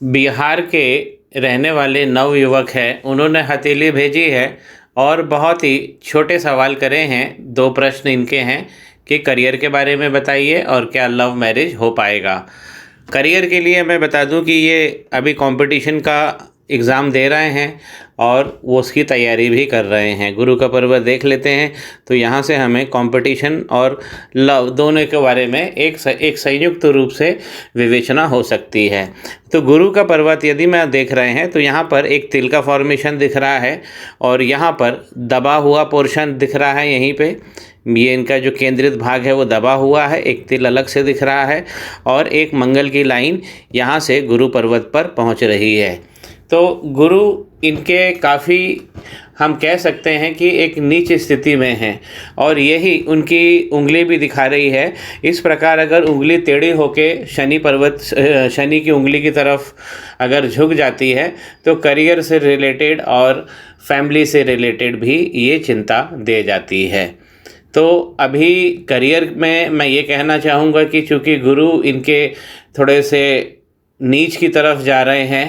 बिहार के रहने वाले नवयुवक हैं, उन्होंने हथेली भेजी है और बहुत ही छोटे सवाल करे हैं। 2 प्रश्न इनके हैं कि करियर के बारे में बताइए और क्या लव मैरिज हो पाएगा। करियर के लिए मैं बता दूं कि ये अभी कंपटीशन का एग्ज़ाम दे रहे हैं और वो उसकी तैयारी भी कर रहे हैं। गुरु का पर्वत देख लेते हैं तो यहाँ से हमें कंपटीशन और लव दोनों के बारे में एक संयुक्त रूप से विवेचना हो सकती है। तो गुरु का पर्वत यदि मैं देख रहे हैं तो यहाँ पर एक तिल का फॉर्मेशन दिख रहा है और यहाँ पर दबा हुआ पोर्शन दिख रहा है। यहीं पे ये इनका जो केंद्रित भाग है वो दबा हुआ है, एक तिल अलग से दिख रहा है और एक मंगल की लाइन यहाँ से गुरु पर्वत पर पहुँच रही है। तो गुरु इनके काफ़ी हम कह सकते हैं कि एक नीच स्थिति में हैं और यही उनकी उंगली भी दिखा रही है। इस प्रकार अगर उंगली टेढ़ी होके शनि की उंगली की तरफ अगर झुक जाती है तो करियर से रिलेटेड और फैमिली से रिलेटेड भी ये चिंता दे जाती है। तो अभी करियर में मैं ये कहना चाहूँगा कि चूँकि गुरु इनके थोड़े से नीच की तरफ जा रहे हैं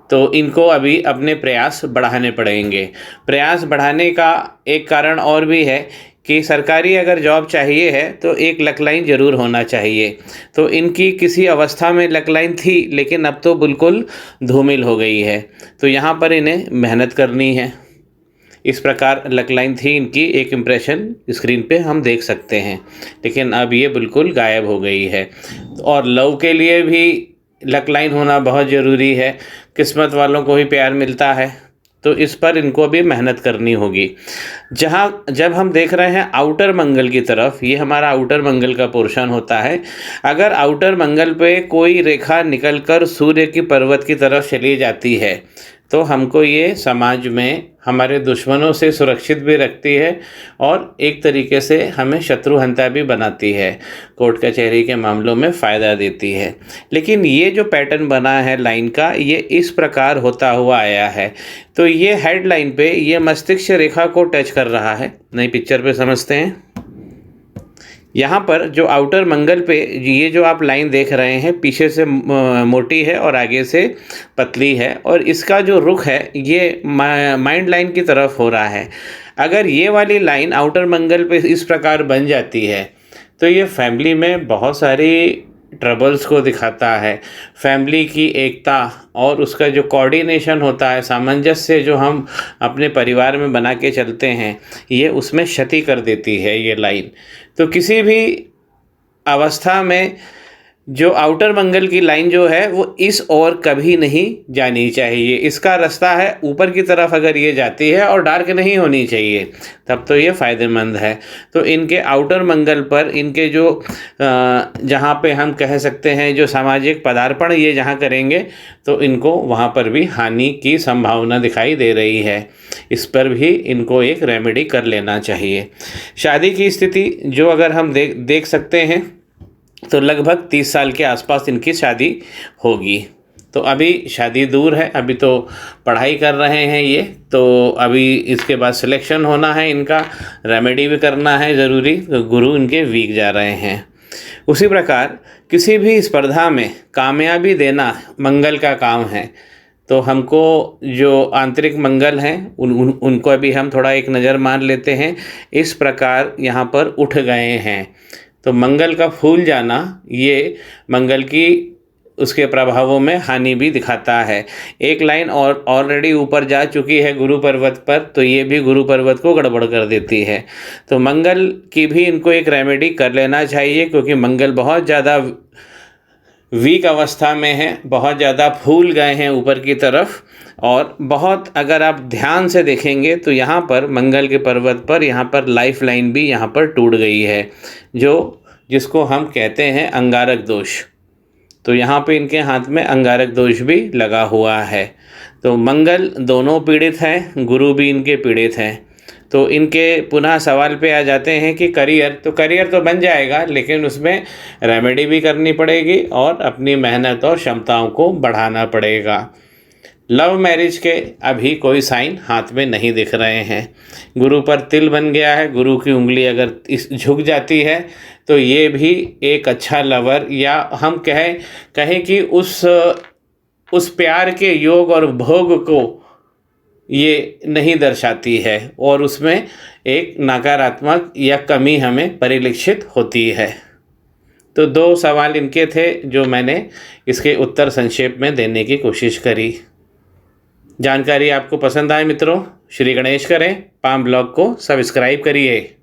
तो इनको अभी अपने प्रयास बढ़ाने पड़ेंगे। प्रयास बढ़ाने का एक कारण और भी है कि सरकारी अगर जॉब चाहिए है तो एक लक लाइन ज़रूर होना चाहिए। तो इनकी किसी अवस्था में लक लाइन थी लेकिन अब तो बिल्कुल धूमिल हो गई है, तो यहाँ पर इन्हें मेहनत करनी है। इस प्रकार लक लाइन थी इनकी, एक इम्प्रेशन स्क्रीन पे हम देख सकते हैं, लेकिन अब ये बिल्कुल गायब हो गई है। और लव के लिए भी लक लाइन होना बहुत ज़रूरी है। किस्मत वालों को ही प्यार मिलता है, तो इस पर इनको भी मेहनत करनी होगी। जब हम देख रहे हैं आउटर मंगल की तरफ, ये हमारा आउटर मंगल का पोर्शन होता है। अगर आउटर मंगल पे कोई रेखा निकलकर सूर्य की पर्वत की तरफ चली जाती है तो हमको ये समाज में हमारे दुश्मनों से सुरक्षित भी रखती है और एक तरीके से हमें शत्रुहंता भी बनाती है, कोर्ट कचहरी के मामलों में फ़ायदा देती है। लेकिन ये जो पैटर्न बना है लाइन का, ये इस प्रकार होता हुआ आया है। तो ये हेडलाइन पे ये मस्तिष्क रेखा को टच कर रहा है। नई पिक्चर पे समझते हैं। यहाँ पर जो आउटर मंगल पे ये जो आप लाइन देख रहे हैं, पीछे से मोटी है और आगे से पतली है और इसका जो रुख है ये माइंड लाइन की तरफ हो रहा है। अगर ये वाली लाइन आउटर मंगल पे इस प्रकार बन जाती है तो ये फैमिली में बहुत सारी ट्रबल्स को दिखाता है। फैमिली की एकता और उसका जो कोऑर्डिनेशन होता है, सामंजस्य जो हम अपने परिवार में बना के चलते हैं, ये उसमें क्षति कर देती है ये लाइन। तो किसी भी अवस्था में जो आउटर मंगल की लाइन जो है वो इस ओर कभी नहीं जानी चाहिए। इसका रास्ता है ऊपर की तरफ अगर ये जाती है और डार्क नहीं होनी चाहिए, तब तो ये फ़ायदेमंद है। तो इनके आउटर मंगल पर इनके जो जहाँ पे हम कह सकते हैं जो सामाजिक पदार्पण ये जहाँ करेंगे तो इनको वहाँ पर भी हानि की संभावना दिखाई दे रही है। इस पर भी इनको एक रेमेडी कर लेना चाहिए। शादी की स्थिति जो अगर हम देख सकते हैं तो लगभग 30 साल के आसपास इनकी शादी होगी। तो अभी शादी दूर है, अभी तो पढ़ाई कर रहे हैं ये, तो अभी इसके बाद सिलेक्शन होना है, इनका रेमेडी भी करना है ज़रूरी। तो गुरु इनके वीक जा रहे हैं। उसी प्रकार किसी भी स्पर्धा में कामयाबी देना मंगल का काम है। तो हमको जो आंतरिक मंगल हैं उनको अभी हम थोड़ा एक नज़र मार लेते हैं। इस प्रकार यहाँ पर उठ गए हैं। तो मंगल का फूल जाना ये मंगल की उसके प्रभावों में हानि भी दिखाता है। एक लाइन और ऑलरेडी ऊपर जा चुकी है गुरु पर्वत पर, तो ये भी गुरु पर्वत को गड़बड़ कर देती है। तो मंगल की भी इनको एक रेमेडी कर लेना चाहिए, क्योंकि मंगल बहुत ज़्यादा वीक अवस्था में है, बहुत ज़्यादा फूल गए हैं ऊपर की तरफ। और बहुत अगर आप ध्यान से देखेंगे तो यहाँ पर मंगल के पर्वत पर यहाँ पर लाइफ लाइन भी यहाँ पर टूट गई है, जिसको हम कहते हैं अंगारक दोष। तो यहाँ पे इनके हाथ में अंगारक दोष भी लगा हुआ है। तो मंगल दोनों पीड़ित हैं, गुरु भी इनके पीड़ित हैं। तो इनके पुनः सवाल पे आ जाते हैं कि करियर तो बन जाएगा, लेकिन उसमें रेमेडी भी करनी पड़ेगी और अपनी मेहनत और क्षमताओं को बढ़ाना पड़ेगा। लव मैरिज के अभी कोई साइन हाथ में नहीं दिख रहे हैं। गुरु पर तिल बन गया है, गुरु की उंगली अगर झुक जाती है तो ये भी एक अच्छा लवर, या हम कहें कि उस उस प्यार के योग और भोग को ये नहीं दर्शाती है और उसमें एक नकारात्मक या कमी हमें परिलक्षित होती है। तो 2 सवाल इनके थे जो मैंने इसके उत्तर संक्षेप में देने की कोशिश करी। जानकारी आपको पसंद आए मित्रों, श्री गणेश करें, पाम ब्लॉग को सब्सक्राइब करिए।